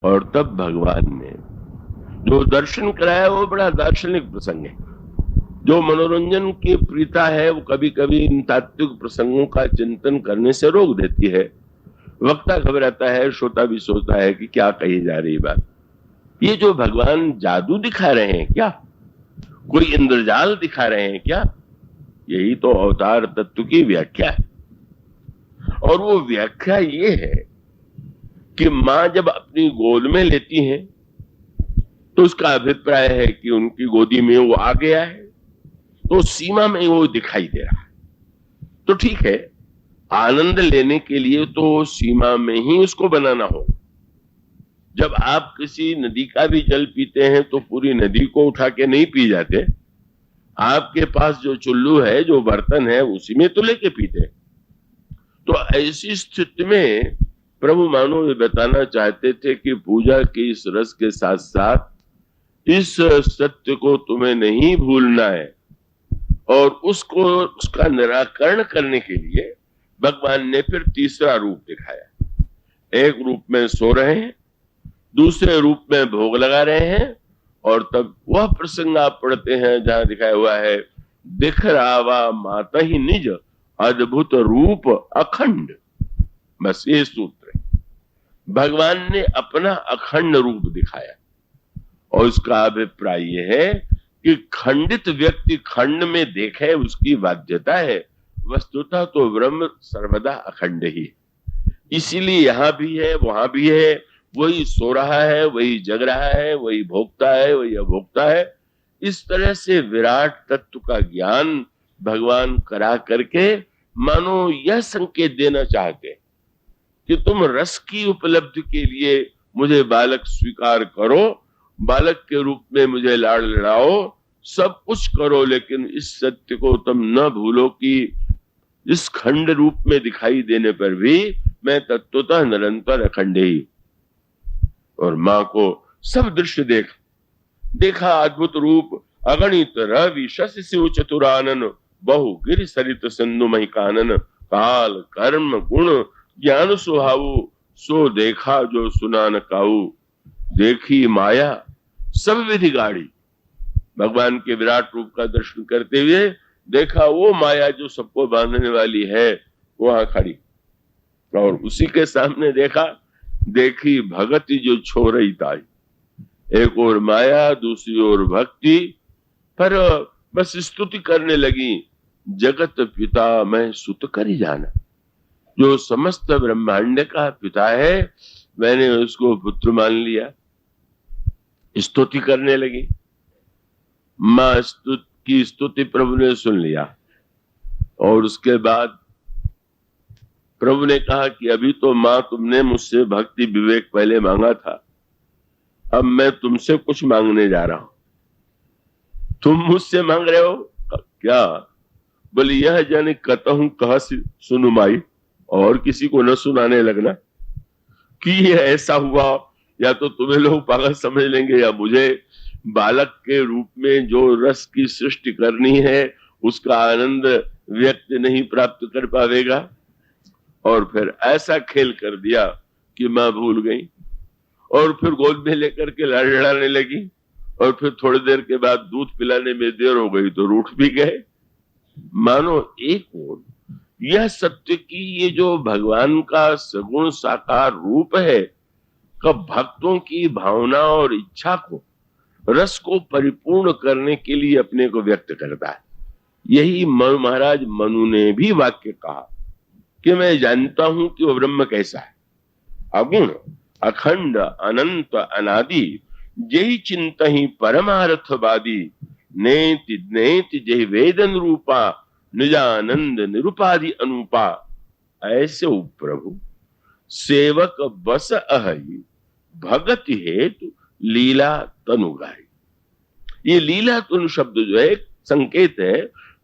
और तब भगवान ने जो दर्शन कराया वो बड़ा दार्शनिक प्रसंग है। जो मनोरंजन की प्रीता है वो कभी कभी इन तात्विक प्रसंगों का चिंतन करने से रोक देती है। वक्ता घबराता है, श्रोता भी सोचता है कि क्या कही जा रही बात। ये जो भगवान जादू दिखा रहे हैं क्या, कोई इंद्रजाल दिखा रहे हैं क्या? यही तो अवतार तत्व की व्याख्या है। और वो व्याख्या ये है कि मां जब अपनी गोद में लेती हैं तो उसका अभिप्राय है कि उनकी गोदी में वो आ गया है, तो सीमा में वो दिखाई दे रहा है। तो ठीक है, आनंद लेने के लिए तो सीमा में ही उसको बनाना होगा। जब आप किसी नदी का भी जल पीते हैं तो पूरी नदी को उठा के नहीं पी जाते। आपके पास जो चुल्लू है, जो बर्तन है, उसी में तो लेके पीते हैं। तो ऐसी स्थिति में प्रभु मानो ये बताना चाहते थे कि पूजा के इस रस के साथ साथ इस सत्य को तुम्हें नहीं भूलना है। और उसका निराकरण करने के लिए भगवान ने फिर तीसरा रूप दिखाया। एक रूप में सो रहे हैं, दूसरे रूप में भोग लगा रहे हैं। और तब वह प्रसंग आप पढ़ते हैं जहां दिखाया हुआ है, दिख रावा माता ही निज अद्भुत रूप अखंड। बस ये सूत्र है। भगवान ने अपना अखंड रूप दिखाया और उसका अभिप्राय यह है कि खंडित व्यक्ति खंड में देखे, उसकी बाध्यता है। वस्तुतः तो ब्रह्म सर्वदा अखंड ही है। इसीलिए यहां भी है, वहां भी है। वही सो रहा है, वही जग रहा है, वही भोगता है, वही अभोक्ता है। इस तरह से विराट तत्व का ज्ञान भगवान करा करके मानो यह संकेत देना चाहते कि तुम रस की उपलब्धि के लिए मुझे बालक स्वीकार करो, बालक के रूप में मुझे लाड़ लड़ाओ, सब कुछ करो, लेकिन इस सत्य को तुम न भूलो कि इस खंड रूप में दिखाई देने पर भी मैं तत्वतः निरंतर अखंड ही। और मां को सब दृश्य देखा अद्भुत रूप अगणित रवि शशि शिव चतुरानन बहु गिरि सरित सिंधु मही कानन काल कर्म गुण ज्ञान सुहाऊ सो देखा जो सुना न काऊ देखी माया सब विधि गाड़ी। भगवान के विराट रूप का दर्शन करते हुए देखा वो माया जो सबको बांधने वाली है वहां खड़ी। और उसी के सामने देखी भगति जो छो रही ताई। एक और माया, दूसरी ओर भक्ति, पर बस स्तुति करने लगी। जगत पिता मैं सुत कर ही जाना। जो समस्त ब्रह्मांड का पिता है, मैंने उसको पुत्र मान लिया। स्तुति करने लगी। मां की स्तुति प्रभु ने सुन लिया। और उसके बाद प्रभु ने कहा कि अभी तो मां तुमने मुझसे भक्ति विवेक पहले मांगा था, अब मैं तुमसे कुछ मांगने जा रहा हूं। तुम मुझसे मांग रहे हो क्या? बोले यह जाने कतहूं कहा सुनु माई, और किसी को न सुनाने लगना कि ऐसा हुआ, या तो तुम्हें लोग पागल समझ लेंगे या मुझे। बालक के रूप में जो रस की सृष्टि करनी है उसका आनंद व्यक्ति नहीं प्राप्त कर पाएगा। और फिर ऐसा खेल कर दिया कि मां भूल गई और फिर गोद में लेकर के लड़ाने लगी। और फिर थोड़ी देर के बाद दूध पिलाने में देर हो गई तो रूठ भी गए। मानो एक ओर यह सत्य की ये जो भगवान का सगुण साकार रूप है, कब भक्तों की भावना और इच्छा को, रस को परिपूर्ण करने के लिए अपने को व्यक्त करता है। यही महाराज मनु ने भी वाक्य कहा कि मैं जानता हूं कि वो ब्रह्म कैसा है, अगुण अखंड अनंत अनादि, जही चिंता ही परमार्थवादी, नेति नेति जही वेदन रूपा, निजानंद निरुपाधि अनुपा। ऐसे प्रभु सेवक बस अहि भगति हेतु लीला तनु गाई। ये लीला तनु शब्द जो है संकेत है।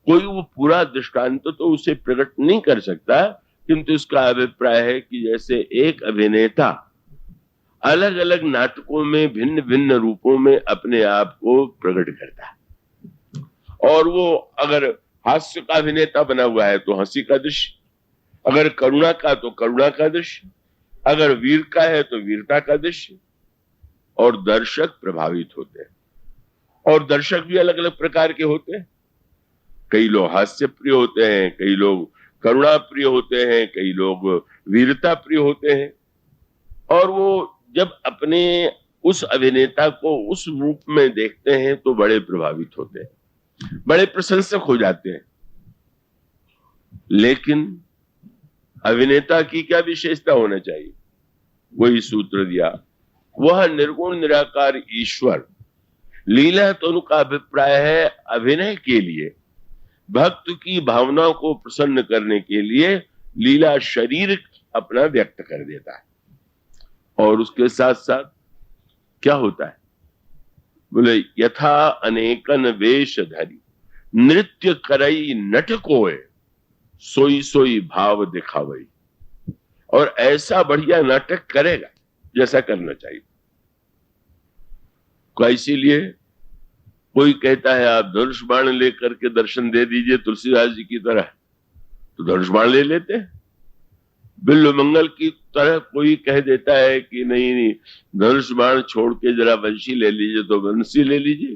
कोई वो पूरा दृष्टांत तो उसे प्रकट नहीं कर सकता, किंतु उसका अभिप्राय है कि जैसे एक अभिनेता अलग अलग नाटकों में भिन्न भिन्न रूपों में अपने आप को प्रकट करता है। और वो अगर हास्य का अभिनेता बना हुआ है तो हंसी का दृश्य, अगर करुणा का तो करुणा का दृश्य, अगर वीर का है तो वीरता का दृश्य, और दर्शक प्रभावित होते हैं। और दर्शक भी अलग अलग प्रकार के होते हैं। कई लोग हास्य प्रिय होते हैं, कई लोग करुणा प्रिय होते हैं, कई लोग वीरता प्रिय होते हैं। और वो जब अपने उस अभिनेता को उस रूप में देखते हैं तो बड़े प्रभावित होते हैं, बड़े प्रशंसक हो जाते हैं। लेकिन अभिनेता की क्या विशेषता होना चाहिए? वही सूत्र दिया, वह निर्गुण निराकार ईश्वर। लीला तो उनका अभिप्राय है अभिनय के लिए, भक्त की भावना को प्रसन्न करने के लिए लीला शरीर अपना व्यक्त कर देता है। और उसके साथ साथ क्या होता है? बोले यथा अनेकन वेश धरी नृत्य करई नट कोय सोई सोई भाव दिखावई। और ऐसा बढ़िया नाटक करेगा जैसा करना चाहिए। इसीलिए कोई कहता है आप धनुष बाण लेकर के दर्शन दे दीजिए तुलसीदास जी की तरह, तो धनुष बाण ले लेते हैं। बिल्व मंगल की तरह कोई कह देता है कि नहीं धनुष बाण छोड़ के जरा वंशी ले लीजिए, तो वंशी ले लीजिए।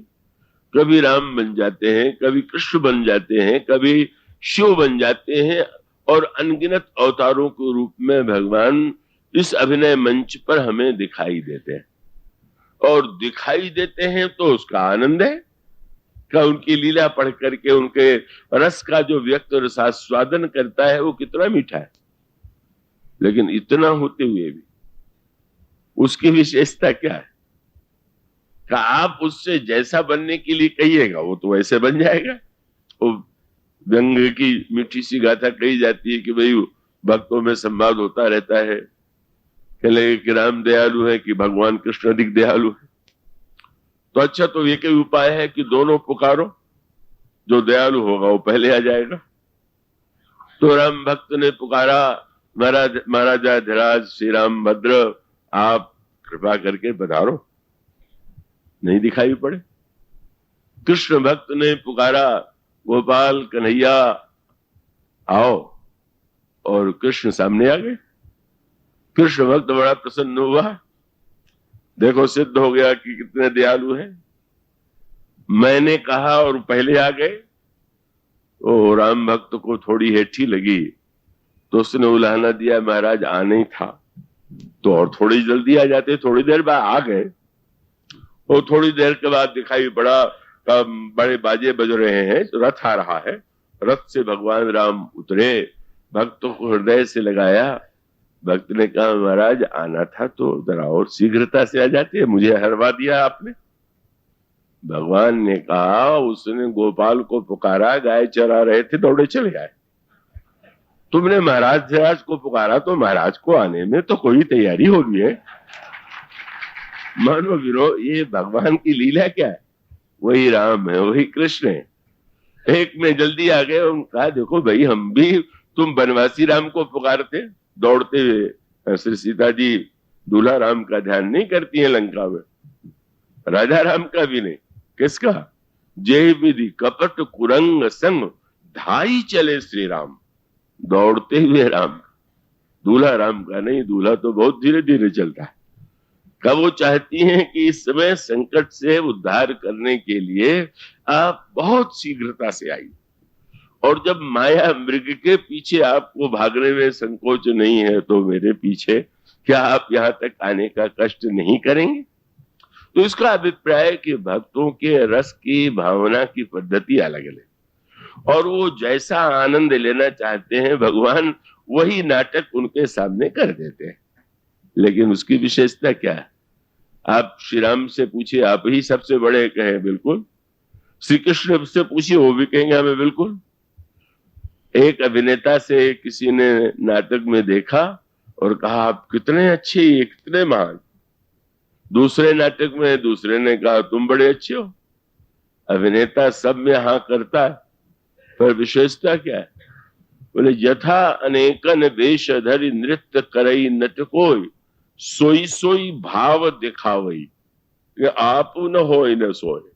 कभी राम बन जाते हैं, कभी कृष्ण बन जाते हैं, कभी शिव बन जाते हैं, और अनगिनत अवतारों के रूप में भगवान इस अभिनय मंच पर हमें दिखाई देते हैं। और दिखाई देते हैं तो उसका आनंद है का उनकी लीला पढ़ करके उनके रस का जो व्यक्त रसास्वादन करता है वो कितना मीठा है। लेकिन इतना होते हुए भी उसकी विशेषता क्या है? का आप उससे जैसा बनने के लिए कहिएगा वो तो वैसे बन जाएगा। वो व्यंग की मीठी सी गाथा कही जाती है कि भाई भक्तों में संवाद होता रहता है, कह लगे कि राम दयालु है कि भगवान कृष्ण अधिक दयालु है। तो अच्छा, तो ये कोई उपाय है कि दोनों पुकारो, जो दयालु होगा वो पहले आ जाएगा। तो राम भक्त ने पुकारा, महाराजा धीराज श्री राम भद्र आप कृपा करके पधारो, नहीं दिखाई पड़े। कृष्ण भक्त ने पुकारा, गोपाल कन्हैया आओ, और कृष्ण सामने आ गए। कृष्ण भक्त बड़ा प्रसन्न हुआ, देखो सिद्ध हो गया कि कितने दयालु हैं। मैंने कहा और पहले आ गए। तो राम भक्त को थोड़ी हेठी लगी, तो उसने उलाहना दिया, महाराज आना ही था तो और थोड़ी जल्दी आ जाते, थोड़ी देर बाद आ गए। और थोड़ी देर के बाद दिखाई पड़ा बड़े बाजे बज रहे हैं, तो रथ आ रहा है, रथ से भगवान राम उतरे, भक्त को हृदय से लगाया। भक्त ने कहा महाराज आना था तो जरा और शीघ्रता से आ जाते, मुझे हरवा दिया आपने। भगवान ने कहा उसने गोपाल को पुकारा, गाय चरा रहे थे दौड़े चले आए। तुमने महाराज धीराज को पुकारा तो महाराज को आने में तो कोई तैयारी होगी है। मानो वीरो, ये भगवान की लीला क्या है? वही राम है, वही कृष्ण है। एक में जल्दी आ गए, कहा देखो भाई हम भी तुम बनवासी राम को पुकारते दौड़ते हुए, श्री सीता जी दूल्हा राम का ध्यान नहीं करती है लंका में, राजा राम का भी नहीं। किसका? जय विधि कपट कुरंग संग धाई चले श्री राम, दौड़ते हुए राम, दूल्हा राम का नहीं। दूल्हा तो बहुत धीरे धीरे चलता है। कब वो चाहती हैं कि इस समय संकट से उद्धार करने के लिए आप बहुत शीघ्रता से आइए। और जब माया मृग के पीछे आपको भागने में संकोच नहीं है तो मेरे पीछे क्या आप यहां तक आने का कष्ट नहीं करेंगे? तो इसका अभिप्राय कि भक्तों के रस की भावना की पद्धति अलग अलग, और वो जैसा आनंद लेना चाहते हैं भगवान वही नाटक उनके सामने कर देते हैं। लेकिन उसकी विशेषता क्या है? आप श्री राम से पूछिए, आप ही सबसे बड़े कहें बिल्कुल। श्री कृष्ण से पूछिए, वो भी कहेंगे हमें बिल्कुल। एक अभिनेता से किसी ने नाटक में देखा और कहा आप कितने अच्छे, ये कितने महान। दूसरे नाटक में दूसरे ने कहा तुम बड़े अच्छे हो। अभिनेता सब में हाँ करता है, पर विशेषता क्या है? बोले यथा अनेकन वेश धरि नृत्य करई नट कोई सोई सोई भाव दिखावई, आप न होय न सोए।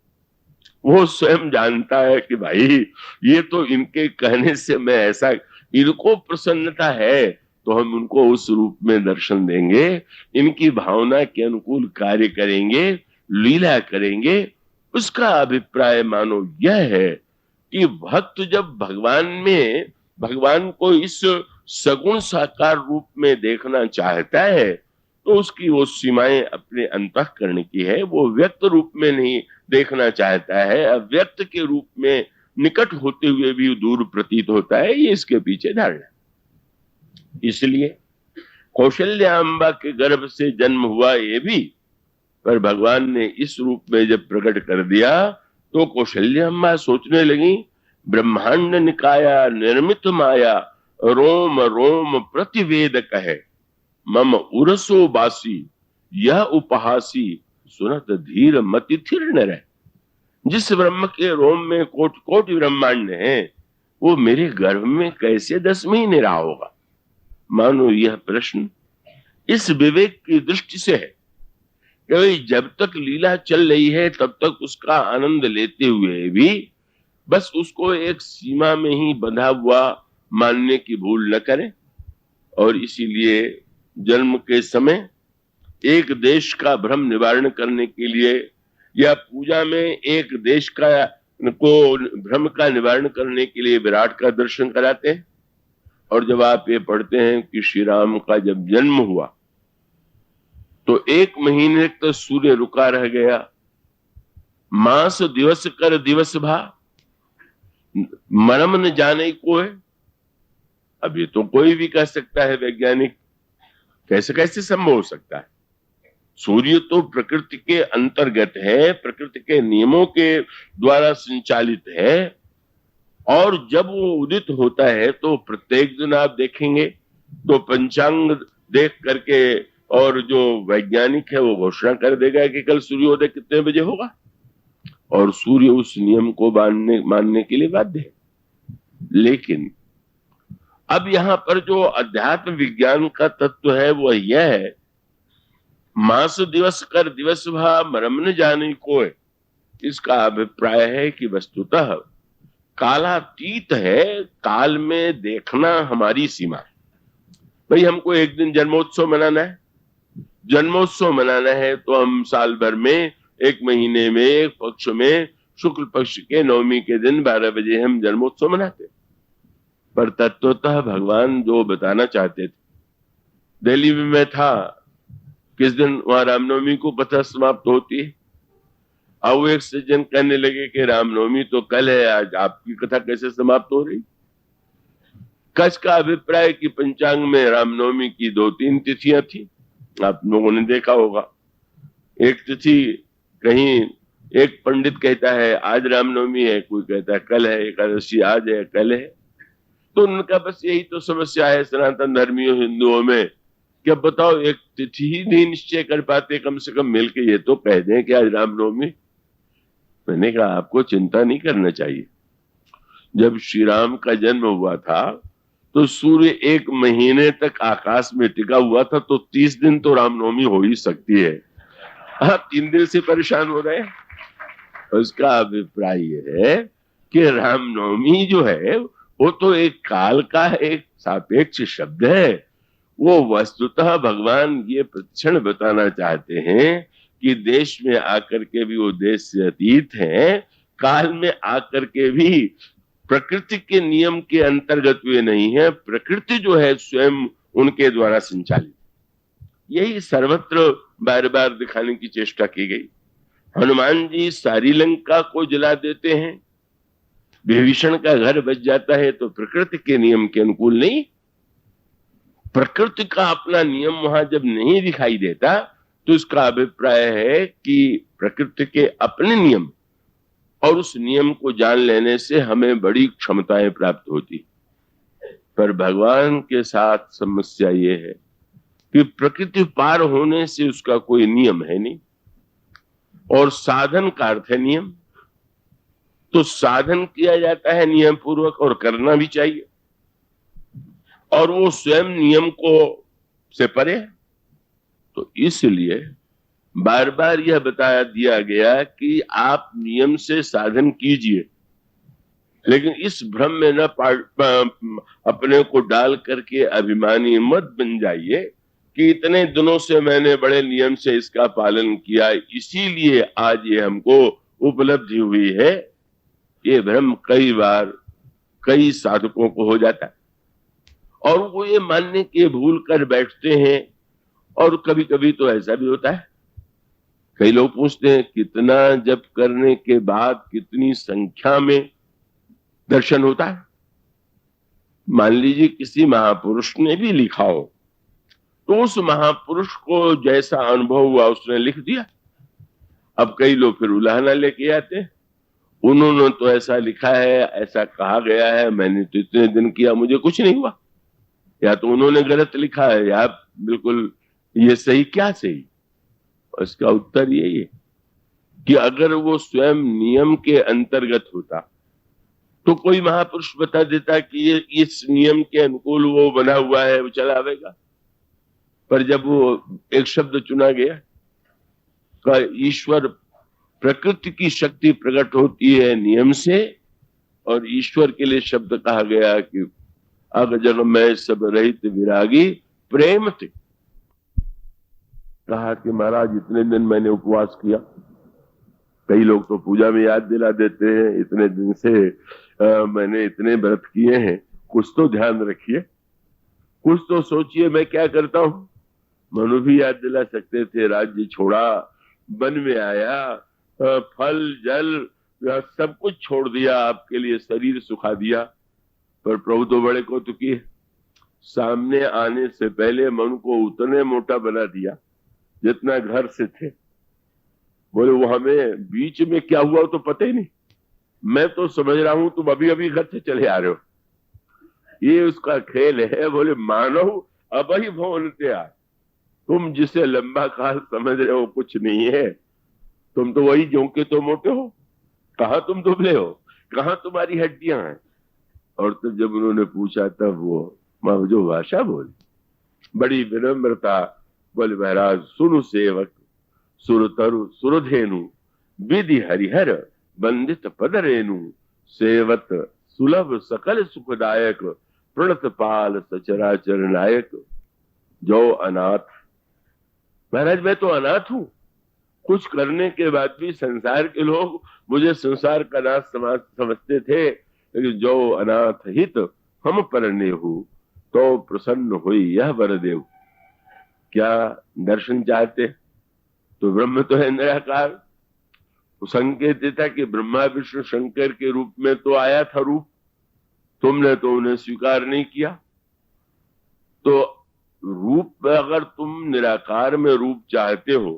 वो स्वयं जानता है कि भाई ये तो इनके कहने से मैं ऐसा, इनको प्रसन्नता है तो हम उनको उस रूप में दर्शन देंगे, इनकी भावना के अनुकूल कार्य करेंगे, लीला करेंगे। उसका अभिप्राय मानो यह है कि भक्त जब भगवान को इस सगुण साकार रूप में देखना चाहता है, तो उसकी वो सीमाएं अपने अंतःकरण की है, वो व्यक्त रूप में नहीं देखना चाहता है, अव्यक्त के रूप में निकट होते हुए भी दूर प्रतीत होता है। ये इसके पीछे धारणा। इसलिए कौशल्याम्बा के गर्भ से जन्म हुआ ये भी, पर भगवान ने इस रूप में जब प्रकट कर दिया तो कौशल्याम्बा सोचने लगी, ब्रह्मांड निकाया निर्मित माया, रोम रोम प्रतिवेद कहे, मम उरसो बासी यह उपहासी, सुनत धीर मति थिर न रहे। जिस ब्रह्म के रोम में कोटि कोटि ब्रह्मांड है, वो मेरे गर्भ में कैसे 10 महीने रहा होगा। मानो यह प्रश्न इस विवेक की दृष्टि से है कि जब तक लीला चल रही है तब तक उसका आनंद लेते हुए भी बस उसको एक सीमा में ही बंधा हुआ मानने की भूल न करें। और इसीलिए जन्म के समय एक देश का भ्रम निवारण करने के लिए या पूजा में एक देश का भ्रम का निवारण करने के लिए विराट का दर्शन कराते हैं। और जब आप ये पढ़ते हैं कि श्री राम का जब जन्म हुआ तो 1 महीने तक सूर्य रुका रह गया, मास दिवस कर दिवस भा, मरम न जाने को है। अब ये तो कोई भी कह सकता है, वैज्ञानिक कैसे कैसे संभव हो सकता है। सूर्य तो प्रकृति के अंतर्गत है, प्रकृति के नियमों के द्वारा संचालित है, और जब वो उदित होता है तो प्रत्येक दिन आप देखेंगे तो पंचांग देख करके और जो वैज्ञानिक है वो घोषणा कर देगा कि कल सूर्योदय कितने बजे होगा, और सूर्य उस नियम को मानने के लिए बाध्य है। लेकिन अब यहां पर जो अध्यात्म विज्ञान का तत्व है वो यह है, मास दिवस कर दिवस भा मरम न जाने कोय। इसका अभिप्राय है कि वस्तुतः कालातीत है, काल में देखना हमारी सीमा है। भाई हमको एक दिन जन्मोत्सव मनाना है, जन्मोत्सव मनाना है तो हम साल भर में 1 महीने में 1 पक्ष में शुक्ल पक्ष के 9वीं के दिन 12 बजे हम जन्मोत्सव मनाते। पर तत्वतः भगवान जो बताना चाहते थे, दिल्ली में मैं था, किस दिन वहां रामनवमी को पता समाप्त होती है। अब वो एक सज्जन कहने लगे कि रामनवमी तो कल है, आज आपकी कथा कैसे समाप्त हो रही। कच्छ का अभिप्राय कि पंचांग में रामनवमी की 2-3 तिथियां थी, आप लोगों ने देखा होगा। एक तिथि कहीं एक पंडित कहता है आज रामनवमी है, कोई कहता है कल है, एकादशी आज है कल है। तो उनका बस यही तो समस्या है सनातन धर्मियों हिंदुओं में कि अब बताओ एक तिथि ही नहीं निश्चय कर पाते, कम से कम मिलके ये तो कह दें कि आज रामनवमी। मैंने कहा आपको चिंता नहीं करना चाहिए। जब श्री राम का जन्म हुआ था तो सूर्य 1 महीने तक आकाश में टिका हुआ था, तो 30 दिन तो रामनवमी हो ही सकती है। आप 3 दिन से परेशान हो रहे हैं। उसका अभिप्राय है कि रामनवमी जो है वो तो एक काल का एक सापेक्ष शब्द है। वो वस्तुतः भगवान ये प्रतिक्षण बताना चाहते हैं कि देश में आकर के भी वो देश से अतीत हैं, काल में आकर के भी प्रकृति के नियम के अंतर्गत वे नहीं है। प्रकृति जो है स्वयं उनके द्वारा संचालित। यही सर्वत्र बार बार दिखाने की चेष्टा की गई। हनुमान जी सारी लंका को जला देते हैं, विभीषण का घर बच जाता है, तो प्रकृति के नियम के अनुकूल नहीं। प्रकृति का अपना नियम वहां जब नहीं दिखाई देता तो इसका अभिप्राय है कि प्रकृति के अपने नियम और उस नियम को जान लेने से हमें बड़ी क्षमताएं प्राप्त होती। पर भगवान के साथ समस्या ये है कि प्रकृति पार होने से उसका कोई नियम है नहीं, और साधन का अर्थ है नियम। तो साधन किया जाता है नियम पूर्वक और करना भी चाहिए, और वो स्वयं नियम को से परे है। तो इसलिए बार बार यह बताया दिया गया कि आप नियम से साधन कीजिए, लेकिन इस भ्रम में न अपने को डाल करके अभिमानी मत बन जाइए कि इतने दिनों से मैंने बड़े नियम से इसका पालन किया, इसीलिए आज ये हमको उपलब्धि हुई है। ये भ्रम कई बार कई साधकों को हो जाता है और वो ये मानने के भूल कर बैठते हैं। और कभी कभी तो ऐसा भी होता है, कई लोग पूछते हैं कितना जप करने के बाद कितनी संख्या में दर्शन होता है। मान लीजिए किसी महापुरुष ने भी लिखा हो तो उस महापुरुष को जैसा अनुभव हुआ उसने लिख दिया। अब कई लोग फिर उलाहना लेके आते हैं, उन्होंने तो ऐसा लिखा है, ऐसा कहा गया है, मैंने तो इतने दिन किया मुझे कुछ नहीं हुआ। या तो उन्होंने गलत लिखा है या बिल्कुल ये सही, क्या सही? इसका उत्तर यही है कि अगर वो स्वयं नियम के अंतर्गत होता तो कोई महापुरुष बता देता कि ये इस नियम के अनुकूल वो बना हुआ है, वो चलावेगा। पर जब वो एक शब्द चुना गया का ईश्वर, प्रकृति की शक्ति प्रकट होती है नियम से, और ईश्वर के लिए शब्द कहा गया कि अग जग में सब रहित विरागी प्रेम थे। कहा कि महाराज इतने दिन मैंने उपवास किया। कई लोग तो पूजा में याद दिला देते हैं इतने दिन से मैंने इतने व्रत किए हैं, कुछ तो ध्यान रखिए, कुछ तो सोचिए मैं क्या करता हूं। मनु भी याद दिला सकते थे, राज्य छोड़ा, वन में आया, फल जल सब कुछ छोड़ दिया, आपके लिए शरीर सुखा दिया। पर प्रभु तो बड़े कौतुकी है, सामने आने से पहले मनु को उतने मोटा बना दिया जितना घर से थे। बोले वो हमें बीच में क्या हुआ तो पता ही नहीं, मैं तो समझ रहा हूं तुम अभी अभी घर से चले आ रहे हो, ये उसका खेल है। बोले मानव अब ही भवनते आ, तुम जिसे लंबा काल समझ रहे हो कुछ नहीं है, तुम तो वही जोंके तो मोटे हो, कहां तुम दुबले हो, कहां तुम्हारी हड्डियां हैं। और तब जब उन्होंने पूछा तब वो जो भाषा बोली, बड़ी विनम्रता, बोले महाराज सुनु सेवक सुरतरु सुरधेनु विधि हरिहर बंदित पद रेणु सेवत सुलभ सकल सुखदायक प्रणत पाल सचराचर नायक जो अनाथ। महाराज मैं तो अनाथ हूं, कुछ करने के बाद भी संसार के लोग मुझे संसार का नाथ समझते थे, लेकिन जो अनाथ हित हम परने हो तो प्रसन्न हुई यह वरदेव। क्या दर्शन चाहते तो ब्रह्म तो है निराकार। संकेत देता कि ब्रह्मा विष्णु शंकर के रूप में तो आया था रूप, तुमने तो उन्हें स्वीकार नहीं किया। तो रूप अगर तुम निराकार में रूप चाहते हो,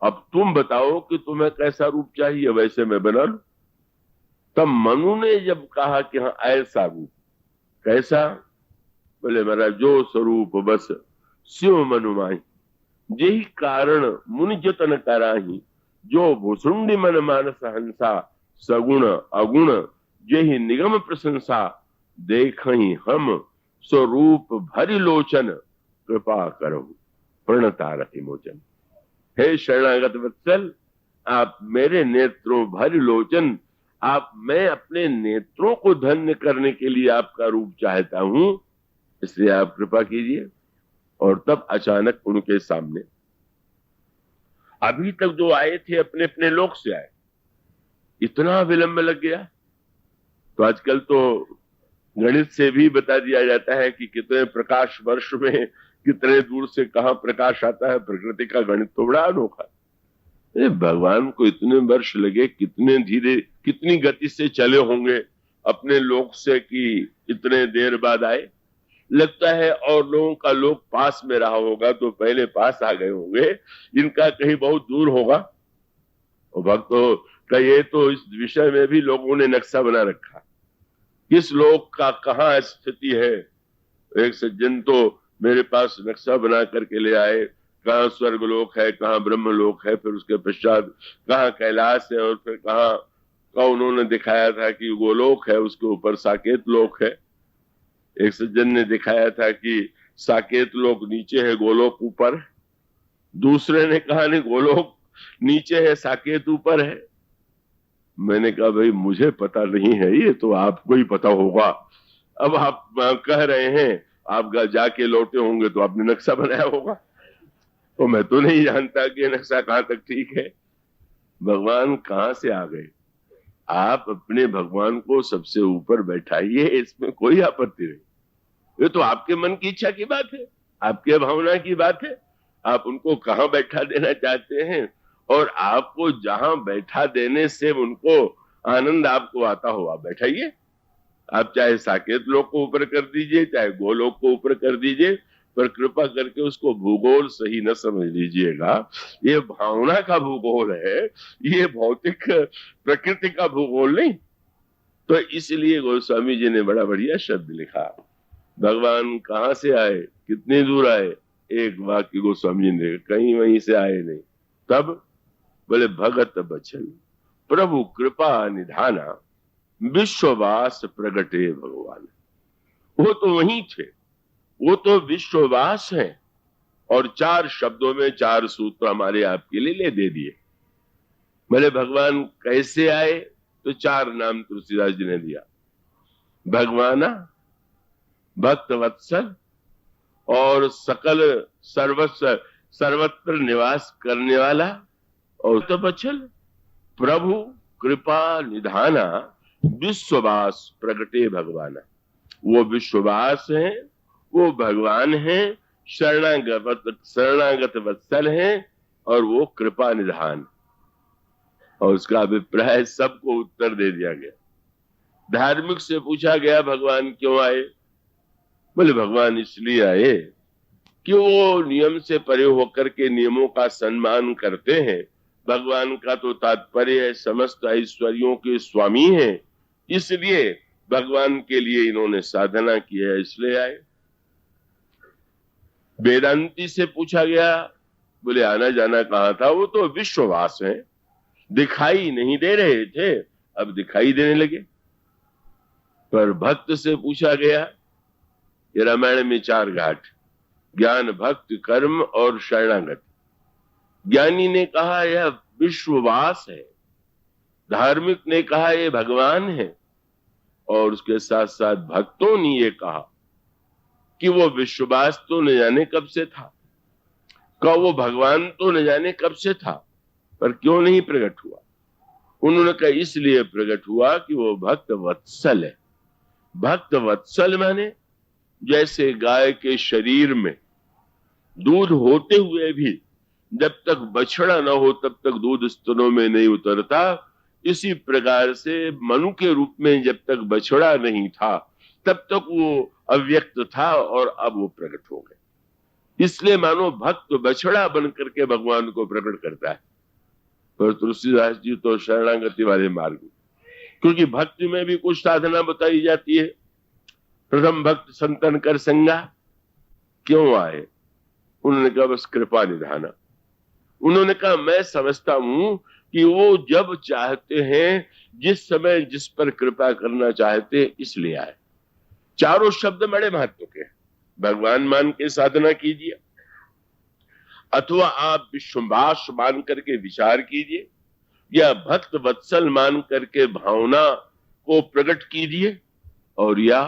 अब तुम बताओ कि तुम्हें कैसा रूप चाहिए, वैसे मैं बना लूं। तब मनु ने जब कहा कि हाँ ऐसा रूप, कैसा? बोले महाराज जो स्वरूप बस शिव मनु माही, यही कारण मुनि जतन कराही, जो भुसुंडी मन मानस हंसा सगुण अगुण यही निगम प्रशंसा, देखही हम स्वरूप भरि लोचन कृपा करो प्रणतारति मोचन। हे शरणागत वत्सल, आप मेरे नेत्रों भरि लोचन, आप, मैं अपने नेत्रों को धन्य करने के लिए आपका रूप चाहता हूं, इसलिए आप कृपा कीजिए। और तब अचानक उनके सामने, अभी तक जो आए थे अपने अपने लोक से आए, इतना विलंब लग गया। तो आजकल तो गणित से भी बता दिया जाता है कि कितने प्रकाश वर्ष में कितने दूर से कहां प्रकाश आता है। प्रकृति का गणित तो बड़ा अनोखा है। भगवान को इतने वर्ष लगे, कितने धीरे कितनी गति से चले होंगे अपने लोक से कि इतने देर बाद आए। लगता है और लोगों का लोक पास में रहा होगा तो पहले पास आ गए होंगे, इनका कहीं बहुत दूर होगा। और भक्तों का ये तो इस विषय में भी लोगों ने नक्शा बना रखा, किस लोक का कहाँ स्थिति है। एक सज्जन तो मेरे पास नक्शा बना करके ले आए, कहाँ स्वर्ग लोक है, कहाँ ब्रह्म लोक है, फिर उसके पश्चात कहाँ कैलाश है, और फिर कहाँ का उन्होंने दिखाया था कि गोलोक है, उसके ऊपर साकेत लोक है। एक सज्जन ने दिखाया था कि साकेत लोक नीचे है, गोलोक ऊपर। दूसरे ने कहा नहीं, गोलोक नीचे है, साकेत ऊपर है। मैंने कहा भाई मुझे पता नहीं है, ये तो आपको ही पता होगा। अब आप कह रहे हैं, आप जाके लौटे होंगे तो आपने नक्शा बनाया होगा, तो मैं तो नहीं जानता कि नक्शा कहां तक ठीक है। भगवान कहां से आ गए? आप अपने भगवान को सबसे ऊपर बैठाइए, इसमें कोई आपत्ति नहीं। ये तो आपके मन की इच्छा की बात है, आपके भावना की बात है। आप उनको कहां बैठा देना चाहते हैं, और आपको जहां बैठा देने से उनको आनंद आपको आता हो, आप बैठाइए। आप चाहे साकेत लोक को ऊपर कर दीजिए, चाहे गोलोक को ऊपर कर दीजिए, पर कृपा करके उसको भूगोल सही न समझ लीजिएगा। ये भावना का भूगोल है, ये भौतिक प्रकृति का भूगोल नहीं। तो इसलिए गोस्वामी जी ने बड़ा बढ़िया शब्द लिखा, भगवान कहां से आए, कितनी दूर आए। एक वाक्य गोस्वामी जी ने, कहीं वहीं से आए नहीं। तब बोले भगत बचन प्रभु कृपा निधाना विश्ववास प्रगटे भगवान। वो तो वहीं थे, वो तो विश्ववास है। और 4 शब्दों में 4 सूत्र हमारे आपके लिए ले दे दिए। बोले भगवान कैसे आए, तो 4 नाम तुलसीदास जी ने दिया। भगवाना, भक्त वत्सल, और सकल सर्वत्र निवास करने वाला, और तो बचल प्रभु कृपा निधाना विश्ववास प्रगटे भगवाना। वो विश्ववास है, वो भगवान है, शरणागत वत्सल है, और वो कृपा निधान। और उसका अभिप्राय सबको उत्तर दे दिया गया। धार्मिक से पूछा गया भगवान क्यों आए, बोले भगवान इसलिए आए कि वो नियम से परे होकर के नियमों का सम्मान करते हैं। भगवान का तो तात्पर्य समस्त ऐश्वर्यों के स्वामी हैं, इसलिए भगवान के लिए इन्होंने साधना की है, इसलिए आए। वेदांती से पूछा गया, बोले आना जाना कहां था, वो तो विश्ववास है, दिखाई नहीं दे रहे थे, अब दिखाई देने लगे। पर भक्त से पूछा गया, ये रामायण में 4 घाट, ज्ञान भक्त कर्म और शरणागत। ज्ञानी ने कहा यह विश्ववास है, धार्मिक ने कहा ये भगवान है, और उसके साथ साथ भक्तों ने ये कहा कि वो विश्ववास तो न जाने कब से था, वो भगवान तो न जाने कब से था, पर क्यों नहीं प्रकट हुआ। उन्होंने कहा इसलिए प्रकट हुआ कि वो भक्त वत्सल है। भक्त वत्सल माने जैसे गाय के शरीर में दूध होते हुए भी जब तक बछड़ा न हो तब तक दूध स्तनों में नहीं उतरता, इसी प्रकार से मनु के रूप में जब तक बछड़ा नहीं था तब तक वो अव्यक्त था, और अब वो प्रकट हो गए। इसलिए मानो भक्त बछड़ा बन करके भगवान को प्रकट करता है। पर तुलसीदास जी तो शरणागति वाले मार्ग, क्योंकि भक्ति में भी कुछ साधना बताई जाती है। प्रथम भक्त संतन कर संगा, क्यों आए, उन्होंने कहा बस कृपा निधाना। उन्होंने कहा मैं समझता हूं कि वो जब चाहते हैं, जिस समय जिस पर कृपा करना चाहते हैं, इसलिए आए। चारों शब्द बड़े महत्व के। भगवान मान के साधना कीजिए, अथवा आप विश्ववास मान करके विचार कीजिए, या भक्त वत्सल मान करके भावना को प्रकट कीजिए, और या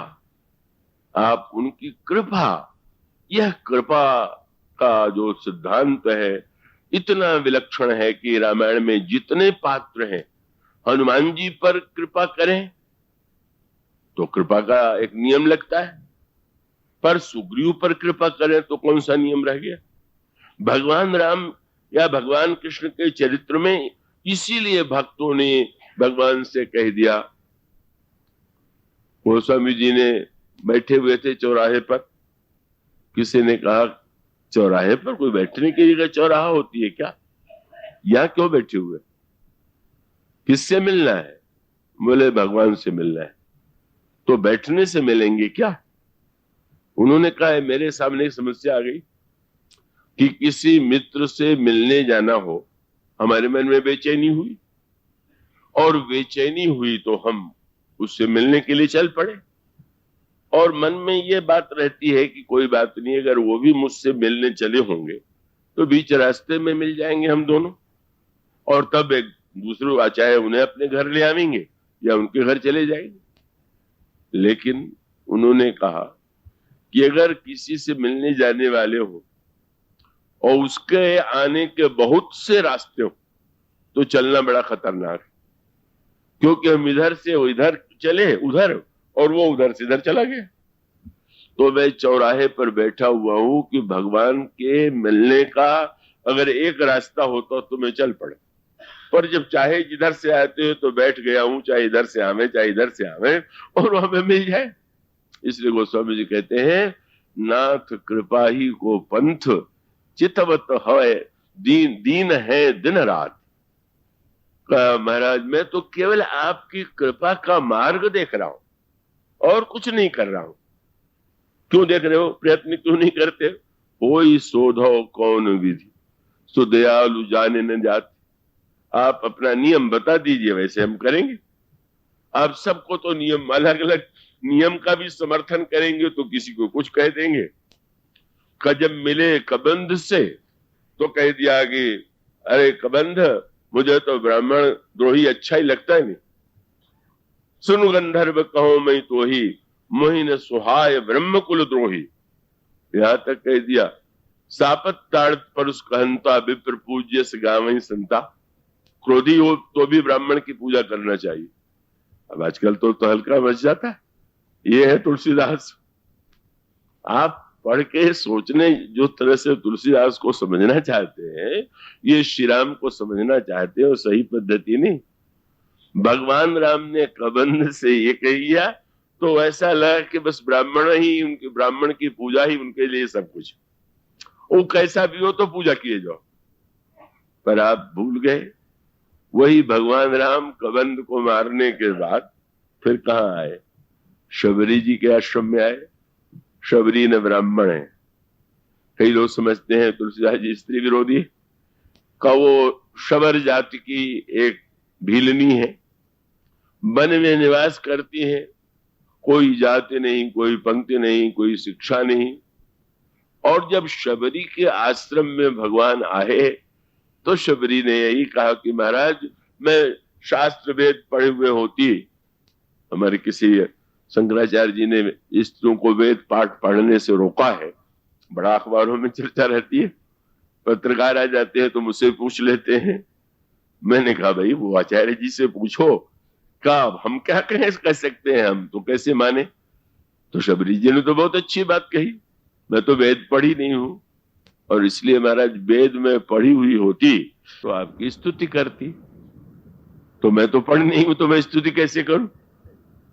आप उनकी कृपा, यह कृपा का जो सिद्धांत है इतना विलक्षण है कि रामायण में जितने पात्र हैं, हनुमान जी पर कृपा करें तो कृपा का एक नियम लगता है, पर सुग्रीव पर कृपा करें तो कौन सा नियम रह गया। भगवान राम या भगवान कृष्ण के चरित्र में इसीलिए भक्तों ने भगवान से कह दिया। गोस्वामी जी ने बैठे हुए थे चौराहे पर, किसी ने कहा चौराहे पर कोई बैठने की जगह चौराहा होती है क्या, यहां क्यों बैठे हुए, किससे मिलना है। बोले भगवान से मिलना है। तो बैठने से मिलेंगे क्या। उन्होंने कहा मेरे सामने एक समस्या आ गई कि किसी मित्र से मिलने जाना हो, हमारे मन में बेचैनी हुई, और बेचैनी हुई तो हम उससे मिलने के लिए चल पड़े, और मन में ये बात रहती है कि कोई बात नहीं, अगर वो भी मुझसे मिलने चले होंगे तो बीच रास्ते में मिल जाएंगे हम दोनों, और तब एक दूसरों चाहे उन्हें अपने घर ले आवेंगे या उनके घर चले जाएंगे। लेकिन उन्होंने कहा कि अगर किसी से मिलने जाने वाले हो और उसके आने के बहुत से रास्ते हो तो चलना बड़ा खतरनाक है, क्योंकि हम इधर से इधर चले उधर और वो उधर से इधर चला गया। तो मैं चौराहे पर बैठा हुआ हूं कि भगवान के मिलने का अगर एक रास्ता होता तो मैं चल पड़े, पर जब चाहे जिधर से आते हो तो बैठ गया हूं, चाहे इधर से आवे चाहे इधर से आवे और हमें मिल जाए। इसलिए गोस्वामी जी कहते हैं, नाथ कृपा ही को पंथ चितवत है दीन दीन है दिन रात। महाराज मैं तो केवल आपकी कृपा का मार्ग देख रहा हूं और कुछ नहीं कर रहा हूं। क्यों देख रहे हो, प्रयत्न क्यों नहीं करते? कोई शोधो कौन विधि सो दयालु जाने न जाते। आप अपना नियम बता दीजिए, वैसे हम करेंगे। आप सबको तो नियम अलग अलग नियम का भी समर्थन करेंगे तो किसी को कुछ कह देंगे। जब मिले कबंध से तो कह दिया कि अरे कबंध, मुझे तो ब्राह्मण द्रोही अच्छा ही लगता है नहीं। सुन गंधर्व कहो मैं तो ही मोहिन सुहाय ब्रह्म कुल द्रोही। यहां तक कह दिया, सापत ताड़ परुष कहंता विप्र पूज्य से गावही संता। क्रोधी हो तो भी ब्राह्मण की पूजा करना चाहिए। अब आजकल तो हल्का मच जाता है। ये है तुलसीदास। आप पढ़ के सोचने जो तरह से तुलसीदास को समझना चाहते हैं, ये श्री राम को समझना चाहते हैं, वो सही पद्धति नहीं। भगवान राम ने कबंध से ये कह दिया तो ऐसा लगा कि बस ब्राह्मण ही उनके, ब्राह्मण की पूजा ही उनके लिए सब कुछ। वो कैसा भी हो तो पूजा किए जाओ। पर आप भूल गए, वही भगवान राम कबंध को मारने के बाद फिर कहाँ आए? शबरी जी के आश्रम में आए। शबरी न ब्राह्मण है। कई लोग समझते हैं तुलसीदास जी स्त्री विरोधी का, वो शबर जाति की एक भीलनी है, वन में निवास करती है, कोई जाति नहीं, कोई पंक्ति नहीं, कोई शिक्षा नहीं। और जब शबरी के आश्रम में भगवान आए तो शबरी ने यही कहा कि महाराज मैं शास्त्र वेद पढ़े हुए होती। हमारे किसी शंकराचार्य जी ने स्त्रियों को वेद पाठ पढ़ने से रोका है। बड़ा अखबारों में चर्चा रहती है, पत्रकार आ जाते हैं तो मुझसे पूछ लेते हैं। मैंने कहा भाई वो आचार्य जी से पूछो, क्या हम क्या कह सकते हैं, हम तो कैसे माने। तो शबरी जी ने तो बहुत अच्छी बात कही, मैं तो वेद पढ़ी नहीं हूं और इसलिए महाराज वेद में पढ़ी हुई होती तो आपकी स्तुति करती, तो मैं तो पढ़ नहीं हूं तो मैं स्तुति कैसे करूं।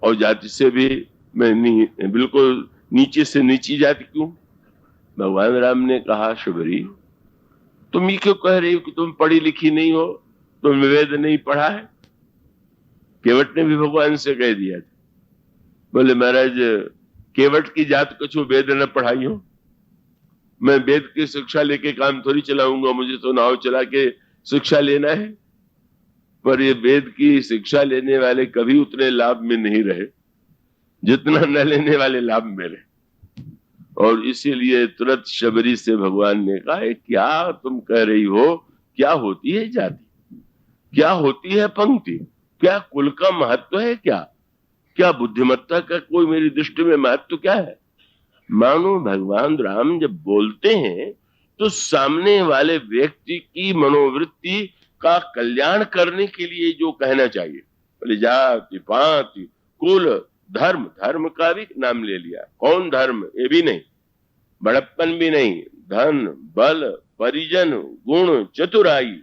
और जाति से भी मैं बिल्कुल नीचे से नीची जाति क्यों। भगवान राम ने कहा, शबरी तुम ये क्यों कह रही हो कि तुम पढ़ी लिखी नहीं हो, तुम वेद नहीं पढ़ा है। केवट ने भी भगवान से कह दिया था, बोले महाराज केवट की जात कछु वेद न पढ़ाई हो। मैं वेद की शिक्षा लेके काम थोड़ी चलाऊंगा, मुझे तो नाव चला के शिक्षा लेना है। पर ये वेद की शिक्षा लेने वाले कभी उतने लाभ में नहीं रहे जितना न लेने वाले लाभ में रहे। और इसीलिए तुरंत शबरी से भगवान ने कहा, क्या तुम कह रही हो, क्या होती है जाति, क्या होती है पंक्ति, क्या कुल का महत्व है, क्या बुद्धिमत्ता का कोई मेरी दृष्टि में महत्व क्या है। मानो भगवान राम जब बोलते हैं तो सामने वाले व्यक्ति की मनोवृत्ति का कल्याण करने के लिए जो कहना चाहिए, बोले जाति पाति कुल धर्म, धर्म का भी नाम ले लिया। कौन धर्म, ये भी नहीं, बड़प्पन भी नहीं, धन बल परिजन गुण चतुराई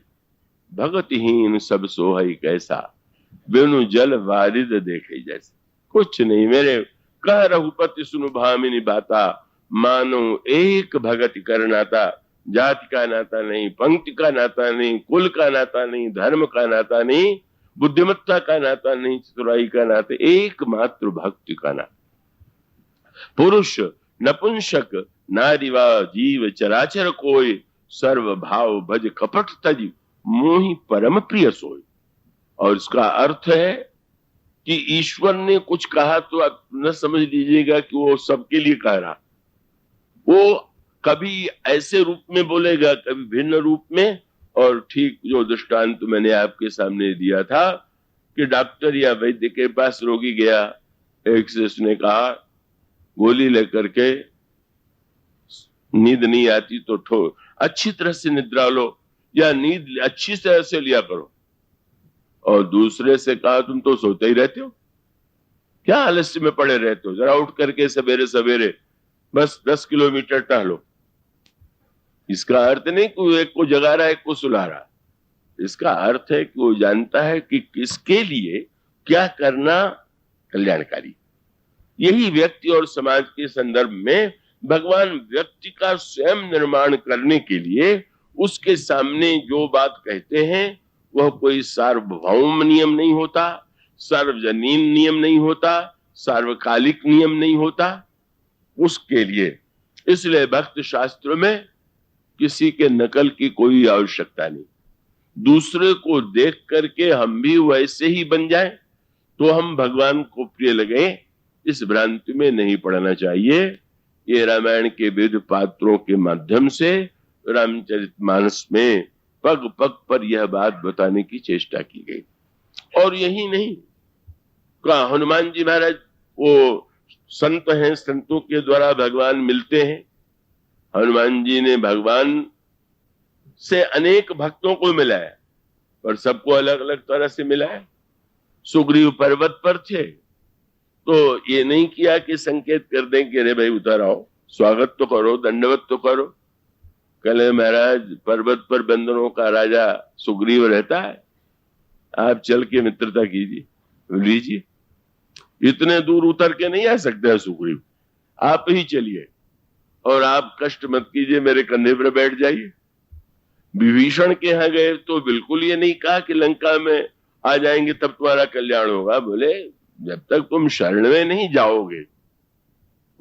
भगतहीन सब सोहई कैसा, बिनु जल वारिद देखे जैसे। कुछ नहीं, मेरे कह रघुपति सुनु भामिनी बाता, मानो एक भगत करनाता। जाति का नाता नहीं, पंक्ति का नाता नहीं, कुल का नाता नहीं, धर्म का नाता नहीं, बुद्धिमत्ता का नाता नहीं, चतुराई का नाता, एकमात्र भक्ति का नाता। पुरुष नपुंसक नारीवा जीव चराचर कोई, सर्व भाव भज कपट तज मोहि परम प्रिय सोई। और इसका अर्थ है कि ईश्वर ने कुछ कहा तो आप न समझ लीजिएगा कि वो सबके लिए कह रहा। वो कभी ऐसे रूप में बोलेगा, कभी भिन्न रूप में, और ठीक जो दृष्टांत मैंने आपके सामने दिया था कि डॉक्टर या वैद्य के पास रोगी गया, एक से उसने कहा गोली लेकर के नींद नहीं आती तो अच्छी तरह से निद्रा लो या नींद अच्छी तरह से लिया करो, और दूसरे से कहा तुम तो सोते ही रहते हो, क्या आलस्य में पड़े रहते हो, जरा उठ करके सवेरे सवेरे बस 10 किलोमीटर टहलो। इसका अर्थ नहीं कि एक को जगा रहा है एक को सुला रहा, इसका अर्थ है कि वो जानता है कि किसके लिए क्या करना कल्याणकारी। यही व्यक्ति और समाज के संदर्भ में भगवान व्यक्ति का स्वयं निर्माण करने के लिए उसके सामने जो बात कहते हैं वह कोई सार्वभौम नियम नहीं होता, सार्वजनीन नियम नहीं होता, सार्वकालिक नियम नहीं होता उसके लिए। इसलिए भक्त शास्त्रों में किसी के नकल की कोई आवश्यकता नहीं। दूसरे को देख करके हम भी वैसे ही बन जाएं तो हम भगवान को प्रिय लगे, इस भ्रांति में नहीं पड़ना चाहिए। ये रामायण के वेद पात्रों के माध्यम से रामचरितमानस में पग पग पर यह बात बताने की चेष्टा की गई। और यही नहीं, का हनुमान जी महाराज वो संत हैं, संतों के द्वारा भगवान मिलते हैं। हनुमान जी ने भगवान से अनेक भक्तों को मिलाया, पर सबको अलग अलग तरह से मिलाया। सुग्रीव पर्वत पर थे तो ये नहीं किया कि संकेत कर दें कि अरे भाई उतर आओ, स्वागत तो करो, दंडवत तो करो। कल महाराज पर्वत पर बंदरों का राजा सुग्रीव रहता है, आप चल के मित्रता कीजिए, लीजिए। इतने दूर उतर के नहीं आ सकते हैं सुग्रीव, आप ही चलिए और आप कष्ट मत कीजिए, मेरे कंधे पर बैठ जाइए। विभीषण के यहाँ गए तो बिल्कुल ये नहीं कहा कि लंका में आ जाएंगे तब तुम्हारा कल्याण होगा। बोले जब तक तुम शरण में नहीं जाओगे।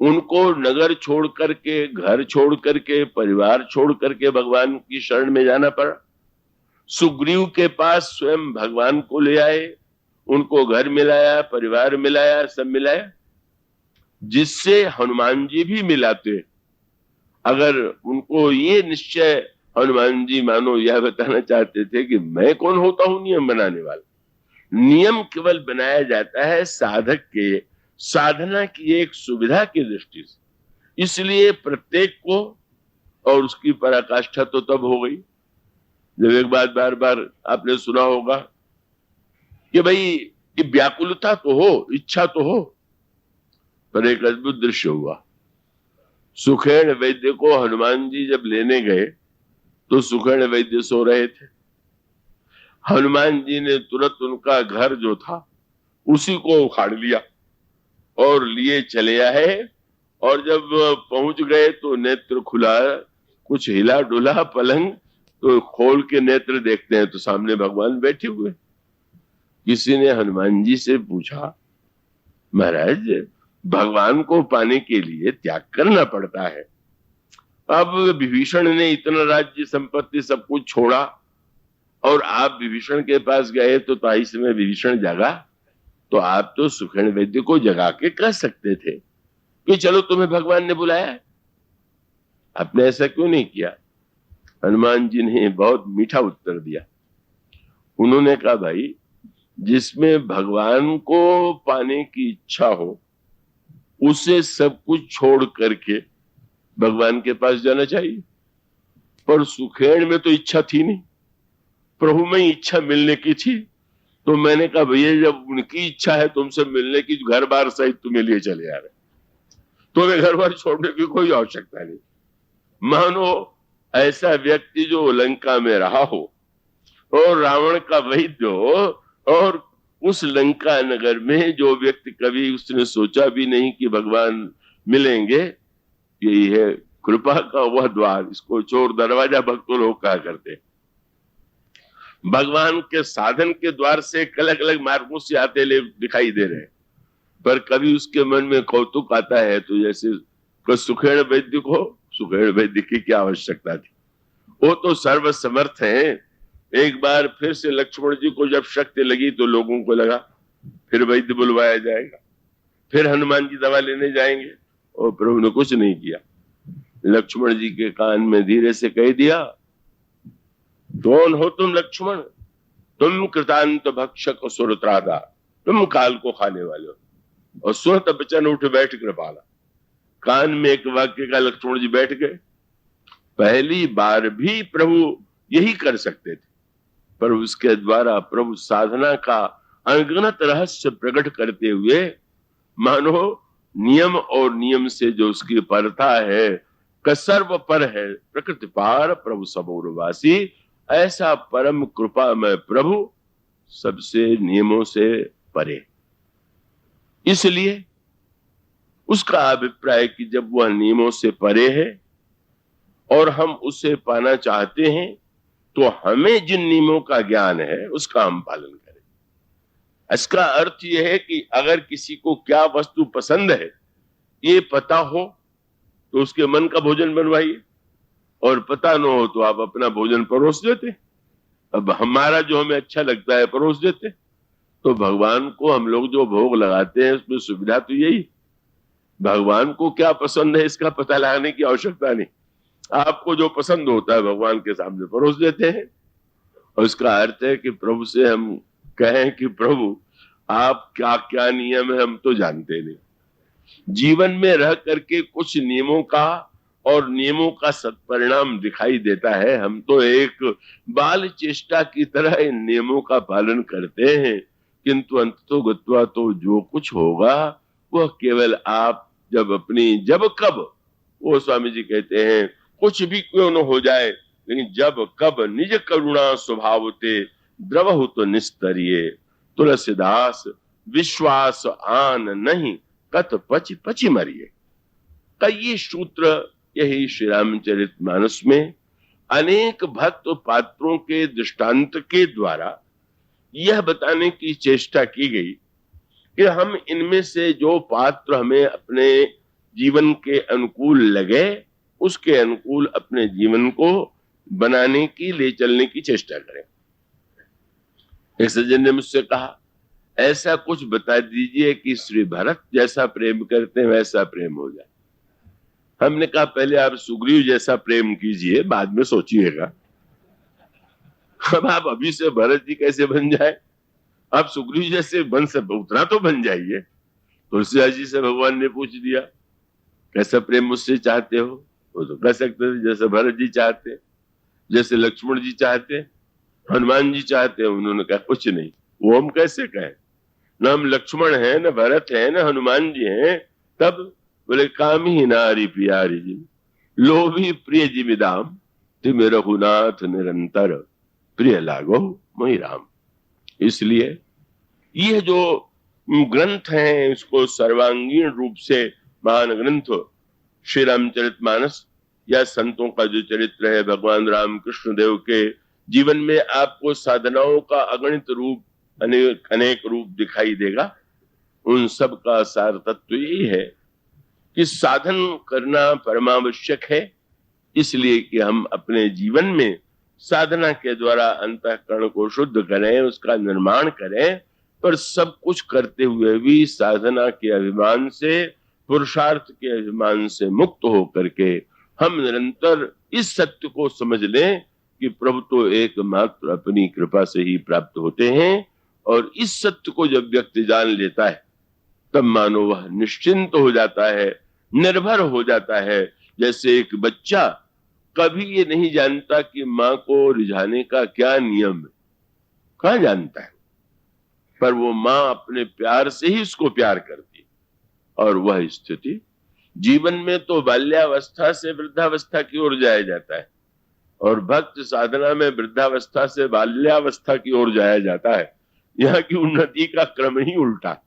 उनको नगर छोड़ करके, घर छोड़ करके, परिवार छोड़ करके भगवान की शरण में जाना पड़ा। सुग्रीव के पास स्वयं भगवान को ले आए, उनको घर मिलाया, परिवार मिलाया, सब मिलाया, जिससे हनुमान जी भी मिलाते। अगर उनको ये निश्चय हनुमान जी मानो यह बताना चाहते थे कि मैं कौन होता हूं नियम बनाने वाला। नियम केवल बनाया जाता है साधक के साधना की एक सुविधा की दृष्टि से। इसलिए प्रत्येक को, और उसकी पराकाष्ठा तो तब हो गई जब एक बात बार बार आपने सुना होगा कि भाई ये व्याकुलता तो हो, इच्छा तो हो। पर एक अद्भुत दृश्य हुआ। सुखेण वैद्य को हनुमान जी जब लेने गए तो सुखेण वैद्य सो रहे थे। हनुमान जी ने तुरंत उनका घर जो था उसी को उखाड़ लिया और लिए चले आए, और जब पहुंच गए तो नेत्र खुला, कुछ हिला डुला पलंग, तो खोल के नेत्र देखते हैं तो सामने भगवान बैठे हुए। किसी ने हनुमान जी से पूछा, महाराज भगवान को पाने के लिए त्याग करना पड़ता है। अब विभीषण ने इतना राज्य संपत्ति सब कुछ छोड़ा और आप विभीषण के पास गए तो ताइस में विभीषण जागा, तो आप तो सुखेण वैद्य को जगा के कह सकते थे कि चलो तुम्हें भगवान ने बुलाया है, आपने ऐसा क्यों नहीं किया। हनुमान जी ने बहुत मीठा उत्तर दिया। उन्होंने कहा भाई जिसमें भगवान को पाने की इच्छा हो उसे सब कुछ छोड़ करके भगवान के पास जाना चाहिए। पर सुखेण में तो इच्छा थी नहीं, प्रभु में इच्छा मिलने की थी। तो मैंने कहा भैया जब उनकी इच्छा है तुमसे मिलने की, घर बार सहित तुम्हें लिए चले आ रहे, तुम्हें घर बार छोड़ने की कोई आवश्यकता नहीं। मानो ऐसा व्यक्ति जो लंका में रहा हो और रावण का वैद्य हो, और उस लंका नगर में जो व्यक्ति कभी उसने सोचा भी नहीं कि भगवान मिलेंगे, यही है कृपा का वह द्वार, इसको चोर दरवाजा भक्त लोग कहा करते। भगवान के साधन के द्वार से अलग अलग मार्गों से आते ले दिखाई दे रहे, पर कभी उसके मन में कौतुक आता है तो जैसे सुखेण वैद्य को, सुखेण वैद्य की क्या आवश्यकता थी, वो तो सर्वसमर्थ हैं। एक बार फिर से लक्ष्मण जी को जब शक्ति लगी तो लोगों को लगा फिर वैद्य बुलवाया जाएगा, फिर हनुमान जी दवा लेने जाएंगे, और प्रभु ने कुछ नहीं किया। लक्ष्मण जी के कान में धीरे से कह दिया, कौन हो तुम लक्ष्मण? तुम कृतांत भक्षक सुरत्रादा, तुम काल को खाने वाले हो। और सुरत बचन उठ बैठ कृपाला, कान में एक वाक्य का लक्ष्मण जी बैठ गए। पहली बार भी प्रभु यही कर सकते थे, पर उसके द्वारा प्रभु साधना का अनगिनत रहस्य प्रकट करते हुए मानो नियम और नियम से जो उसकी परता है कसर्व पर है, प्रकृति पार प्रभु सबोरवासी, ऐसा परम कृपा में प्रभु सबसे नियमों से परे। इसलिए उसका अभिप्राय कि जब वह नियमों से परे है और हम उसे पाना चाहते हैं तो हमें जिन नियमों का ज्ञान है उसका हम पालन करें। इसका अर्थ यह है कि अगर किसी को क्या वस्तु पसंद है ये पता हो तो उसके मन का भोजन बनवाइए, और पता न हो तो आप अपना भोजन परोस देते। अब हमारा जो हमें अच्छा लगता है परोस देते। तो भगवान को हम लोग जो भोग लगाते हैं उसमें सुविधा तो यही, भगवान को क्या पसंद है इसका पता लगाने की आवश्यकता नहीं, आपको जो पसंद होता है भगवान के सामने परोस देते हैं। और इसका अर्थ है कि प्रभु से हम कहें कि प्रभु आप क्या क्या नियम है हम तो जानते नहीं, जीवन में रह करके कुछ नियमों का और नियमों का सत्परिणाम दिखाई देता है। हम तो एक बाल चेष्टा की तरह इन नियमों का पालन करते हैं, किंतु अंततो गत्वा तो जो कुछ होगा वह केवल आप जब कब, वो स्वामी जी कहते हैं कुछ भी क्यों न हो जाए, लेकिन जब कब निज करुणा स्वभावते द्रवहु तो निस्तरिये, तुलसीदास विश्वास आन नहीं कत पची पची मरिए। का ये सूत्र यही श्री रामचरितमानस में अनेक भक्त पात्रों के दृष्टांत के द्वारा यह बताने की चेष्टा की गई कि हम इनमें से जो पात्र हमें अपने जीवन के अनुकूल लगे उसके अनुकूल अपने जीवन को बनाने की, ले चलने की चेष्टा करें। एक सज्जन ने मुझसे कहा ऐसा कुछ बता दीजिए कि श्री भरत जैसा प्रेम करते हैं वैसा प्रेम हो जाए। हमने कहा पहले आप सुग्रीव जैसा प्रेम कीजिए, बाद में सोचिएगा। अब आप अभी से भरत जी कैसे बन जाए, आप सुग्रीव जैसे बन से उतना तो बन जाइए। तुलसीदास जी से भगवान ने पूछ दिया कैसा प्रेम मुझसे चाहते हो, वो तो कह सकते थे जैसे भरत जी चाहते, जैसे लक्ष्मण जी चाहते, हनुमान जी चाहते। उन्होंने कहा कुछ नहीं, वो हम कैसे कहें, न हम लक्ष्मण हैं न भरत हैं न हनुमान जी हैं। तब बोले काम ही नारी प्यारी जी, लोभी प्रिय जी विदाम, तिम रघुनाथ निरंतर प्रिय लागो मोहि राम। इसलिए यह जो ग्रंथ है इसको सर्वांगीण रूप से महान ग्रंथ श्री रामचरितमानस या संतों का जो चरित्र है भगवान राम कृष्ण देव के जीवन में आपको साधनाओं का अगणित रूप, अनेक रूप दिखाई देगा। उन सब का सार तत्व यही है कि साधन करना परमावश्यक है, इसलिए कि हम अपने जीवन में साधना के द्वारा अंतःकरण को शुद्ध करें, उसका निर्माण करें। पर सब कुछ करते हुए भी साधना के अभिमान से, पुरुषार्थ के अभिमान से मुक्त हो करके हम निरंतर इस सत्य को समझ लें कि प्रभु तो एकमात्र अपनी कृपा से ही प्राप्त होते हैं। और इस सत्य को जब व्यक्ति जान लेता है तब मानो वह निश्चिंत हो जाता है, निर्भर हो जाता है। जैसे एक बच्चा कभी ये नहीं जानता कि माँ को रिझाने का क्या नियम है, कहाँ जानता है, पर वो माँ अपने प्यार से ही उसको प्यार करती। और वह स्थिति जीवन में तो बाल्यावस्था से वृद्धावस्था की ओर जाया जाता है, और भक्त साधना में वृद्धावस्था से बाल्यावस्था की ओर जाया जाता है। यहाँ की उन्नति का क्रम ही उल्टा।